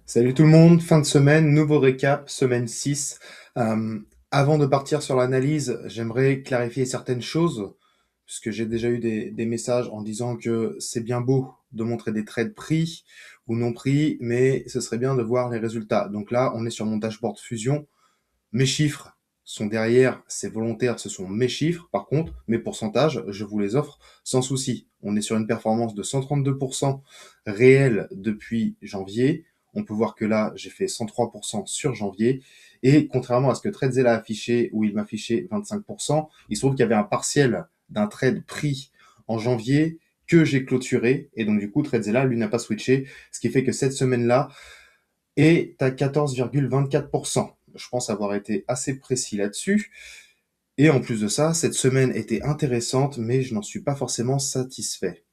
Salut tout le monde, fin de semaine, nouveau récap, semaine 6. Avant de partir sur l'analyse, j'aimerais clarifier certaines choses, puisque j'ai déjà eu des messages en disant que c'est bien beau de montrer des trades pris ou non pris, mais ce serait bien de voir les résultats. Donc là, on est sur mon dashboard Fusion. Mes chiffres sont derrière, c'est volontaire, ce sont mes chiffres. Par contre, mes pourcentages, je vous les offre sans souci. On est sur une performance de 132% réelle depuis janvier. On peut voir que là, j'ai fait 103% sur janvier. Et contrairement à ce que Tradezilla a affiché, où il m'affichait 25%, il se trouve qu'il y avait un partiel d'un trade pris en janvier que j'ai clôturé. Et donc, du coup, Tradezilla, lui, n'a pas switché. Ce qui fait que cette semaine-là, est à 14,24%. Je pense avoir été assez précis là-dessus. Et en plus de ça, cette semaine était intéressante, mais je n'en suis pas forcément satisfait.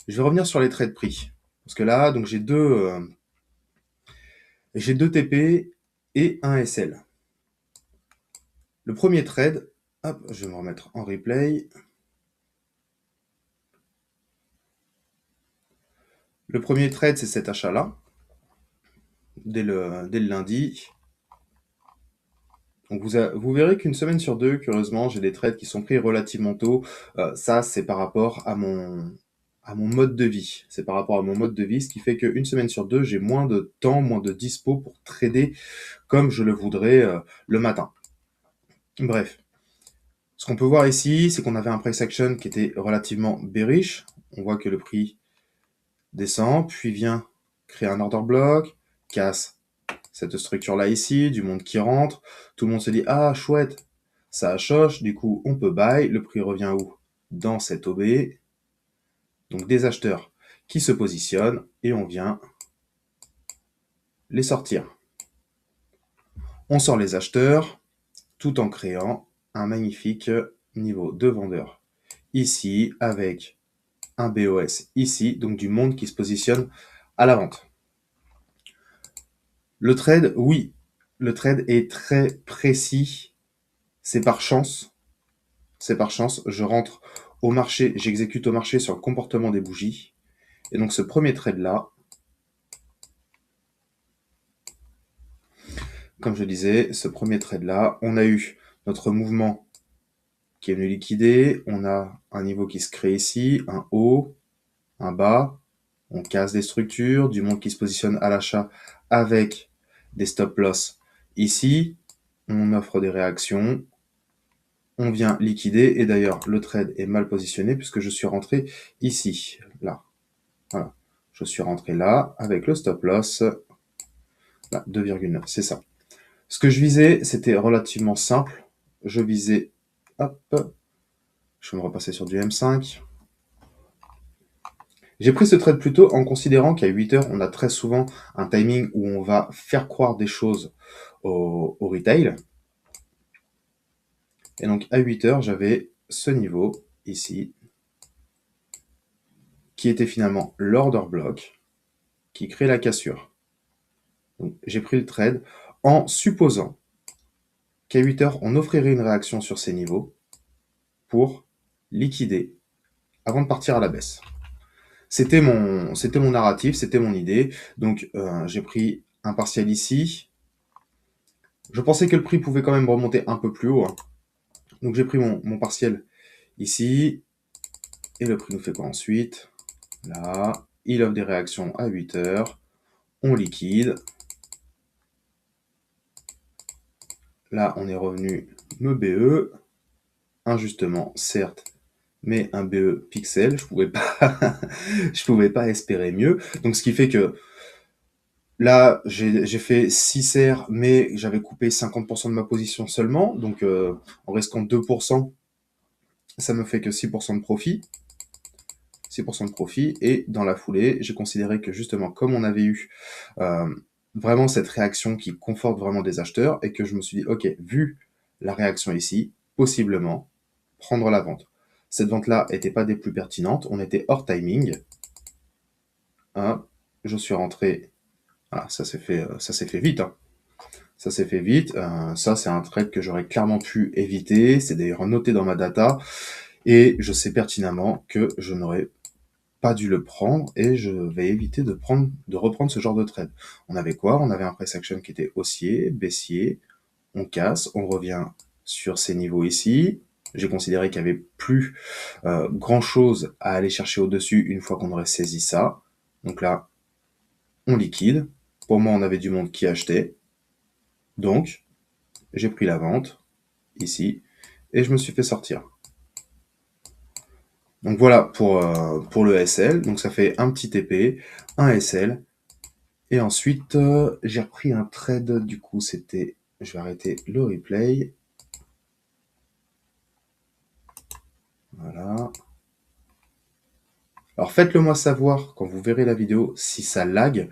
Je vais revenir sur les trades pris. Parce que là, donc j'ai deux TP et un SL. Le premier trade, hop, je vais me remettre en replay. Le premier trade, c'est cet achat-là, dès le lundi. Donc vous verrez qu'une semaine sur deux, curieusement, j'ai des trades qui sont pris relativement tôt. Ça, c'est par rapport à mon mode de vie. C'est par rapport à mon mode de vie, ce qui fait qu'une semaine sur deux, j'ai moins de temps, moins de dispo pour trader comme je le voudrais le matin. Bref, ce qu'on peut voir ici, c'est qu'on avait un price action qui était relativement bearish. On voit que le prix descend, puis vient créer un order block, casse cette structure-là ici, du monde qui rentre. Tout le monde se dit, ah, chouette, ça achoche, du coup, on peut buy. Le prix revient où? Dans cette OB. Donc, des acheteurs qui se positionnent et on vient les sortir. On sort les acheteurs tout en créant un magnifique niveau de vendeur ici avec un BOS ici, donc du monde qui se positionne à la vente. Le trade, oui, le trade est très précis. C'est par chance. C'est par chance. Je rentre au marché, j'exécute au marché sur le comportement des bougies. Et donc ce premier trade-là, comme je disais, ce premier trade-là, on a eu notre mouvement qui est venu liquider. On a un niveau qui se crée ici, un haut, un bas. On casse des structures, du monde qui se positionne à l'achat avec des stop-loss ici. On offre des réactions. On vient liquider. Et d'ailleurs, le trade est mal positionné puisque je suis rentré ici, là. Voilà. Je suis rentré là avec le stop-loss. Là, 2,9, c'est ça. Ce que je visais, c'était relativement simple. Je visais, hop, je vais me repasser sur du M5. J'ai pris ce trade plutôt en considérant qu'à 8 heures, on a très souvent un timing où on va faire croire des choses au retail. Et donc à 8 heures, j'avais ce niveau ici, qui était finalement l'order block, qui crée la cassure. Donc j'ai pris le trade en supposant qu'à 8 heures, on offrirait une réaction sur ces niveaux pour liquider avant de partir à la baisse. C'était mon narratif, c'était mon idée. Donc j'ai pris un partiel ici. Je pensais que le prix pouvait quand même remonter un peu plus haut, hein. Donc j'ai pris mon partiel ici. Et le prix nous fait quoi ensuite? Là, il offre des réactions à 8 heures. On liquide. Là, on est revenu me BE. Injustement, certes, mais un BE pixel. Je pouvais pas espérer mieux. Donc ce qui fait que là, j'ai fait 6 R, mais j'avais coupé 50% de ma position seulement. Donc en restant 2%, ça me fait que 6% de profit. 6% de profit. Et dans la foulée, j'ai considéré que justement, comme on avait eu vraiment cette réaction qui conforte vraiment des acheteurs, et que je me suis dit, ok, vu la réaction ici, possiblement prendre la vente. Cette vente-là n'était pas des plus pertinentes, on était hors timing. Hein, je suis rentré, voilà, ça s'est fait vite. Hein. Ça s'est fait vite. Ça, c'est un trade que j'aurais clairement pu éviter. C'est d'ailleurs noté dans ma data. Et je sais pertinemment que je n'aurais pas dû le prendre et je vais éviter de reprendre ce genre de trade. On avait quoi? On avait un price action qui était haussier, baissier, on casse, on revient sur ces niveaux ici. J'ai considéré qu'il n'y avait plus grand chose à aller chercher au-dessus une fois qu'on aurait saisi ça. Donc là, on liquide. Pour moi, on avait du monde qui achetait. Donc, j'ai pris la vente ici et je me suis fait sortir. Donc voilà pour le SL. Donc ça fait un petit TP, un SL. Et ensuite, j'ai repris un trade. Du coup, c'était... Je vais arrêter le replay. Voilà. Alors faites-le moi savoir quand vous verrez la vidéo si ça lag.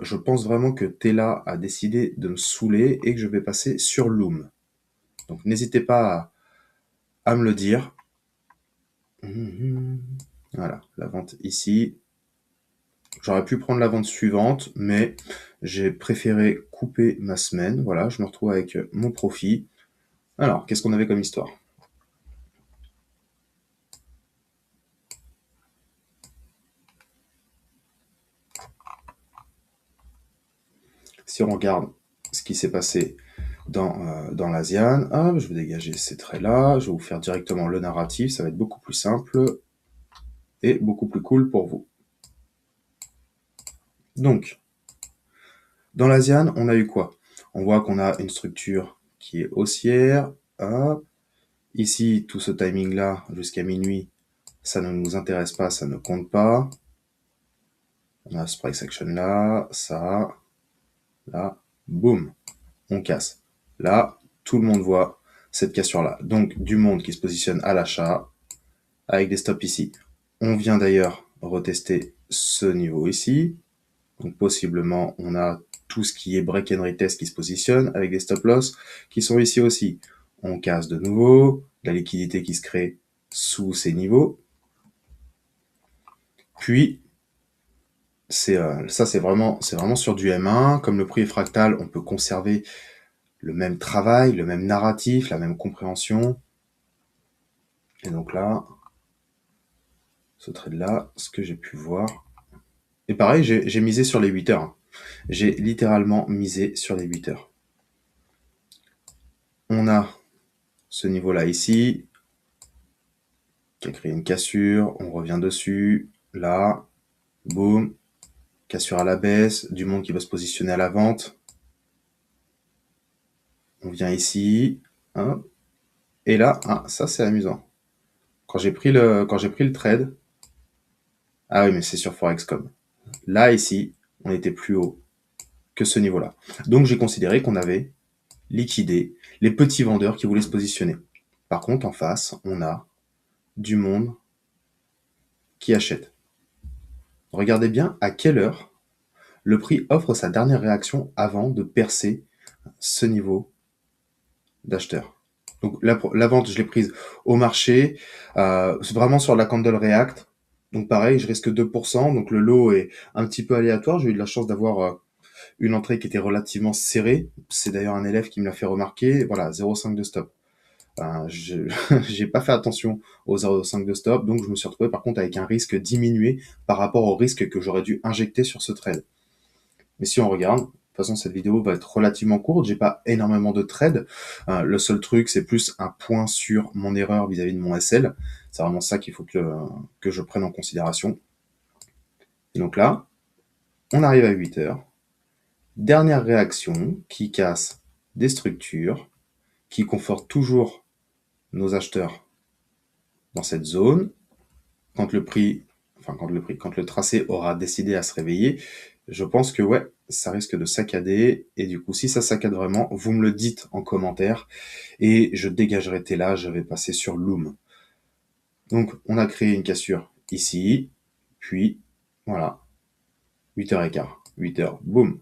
Je pense vraiment que Tela a décidé de me saouler et que je vais passer sur Loom. Donc n'hésitez pas à me le dire. Voilà, la vente ici. J'aurais pu prendre la vente suivante, mais j'ai préféré couper ma semaine. Voilà, je me retrouve avec mon profit. Alors, qu'est-ce qu'on avait comme histoire? Si on regarde ce qui s'est passé dans l'ASIAN, hop, je vais dégager ces traits-là, je vais vous faire directement le narratif, ça va être beaucoup plus simple et beaucoup plus cool pour vous. Donc, dans l'ASIAN, on a eu quoi? On voit qu'on a une structure qui est haussière. Hop. Ici, tout ce timing-là, jusqu'à minuit, ça ne nous intéresse pas, ça ne compte pas. On a ce price action-là, ça, là, boum, on casse. Là, tout le monde voit cette cassure-là. Donc, du monde qui se positionne à l'achat, avec des stops ici. On vient d'ailleurs retester ce niveau ici. Donc possiblement, on a tout ce qui est break and retest qui se positionne avec des stop loss qui sont ici aussi. On casse de nouveau, la liquidité qui se crée sous ces niveaux. Puis, ça c'est vraiment sur du M1. Comme le prix est fractal, on peut conserver le même travail, le même narratif, la même compréhension. Et donc là, ce trade-là, ce que j'ai pu voir. Et pareil, j'ai misé sur les 8 heures. J'ai littéralement misé sur les 8 heures. On a ce niveau-là ici, qui a créé une cassure. On revient dessus. Là, boum, cassure à la baisse, du monde qui va se positionner à la vente. On vient ici. Hein, et là, ah, ça c'est amusant. Quand j'ai pris le trade, ah oui, mais c'est sur Forexcom. Là, ici, on était plus haut que ce niveau-là. Donc, j'ai considéré qu'on avait liquidé les petits vendeurs qui voulaient se positionner. Par contre, en face, on a du monde qui achète. Regardez bien à quelle heure le prix offre sa dernière réaction avant de percer ce niveau d'acheteur. Donc la vente, je l'ai prise au marché, c'est vraiment sur la candle react. Donc pareil, je risque 2%, donc le lot est un petit peu aléatoire. J'ai eu de la chance d'avoir une entrée qui était relativement serrée. C'est d'ailleurs un élève qui me l'a fait remarquer. Voilà, 0,5 de stop. J'ai pas fait attention aux 0,5 de stop, donc je me suis retrouvé par contre avec un risque diminué par rapport au risque que j'aurais dû injecter sur ce trade. Mais si on regarde, de toute façon cette vidéo va être relativement courte, j'ai pas énormément de trades. Le seul truc, c'est plus un point sur mon erreur vis-à-vis de mon SL. C'est vraiment ça qu'il faut que je prenne en considération. Et donc là, on arrive à 8 heures. Dernière réaction qui casse des structures, qui conforte toujours nos acheteurs dans cette zone. Quand le tracé aura décidé à se réveiller, je pense que ouais, ça risque de saccader. Et du coup, si ça saccade vraiment, vous me le dites en commentaire et je dégagerai Tela, je vais passer sur Loom. Donc, on a créé une cassure ici, puis voilà, 8h15, 8h, boum,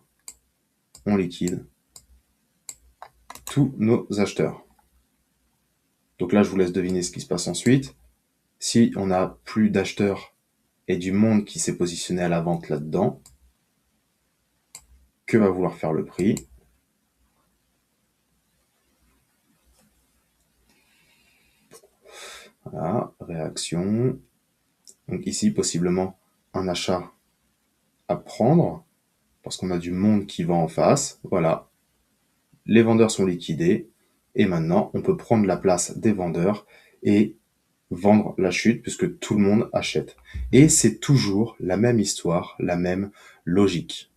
on liquide tous nos acheteurs. Donc là, je vous laisse deviner ce qui se passe ensuite. Si on a plus d'acheteurs et du monde qui s'est positionné à la vente là-dedans, que va vouloir faire le prix? Voilà, réaction. Donc ici, possiblement, un achat à prendre, parce qu'on a du monde qui va en face. Voilà, les vendeurs sont liquidés, et maintenant on peut prendre la place des vendeurs et vendre la chute puisque tout le monde achète. Et c'est toujours la même histoire, la même logique.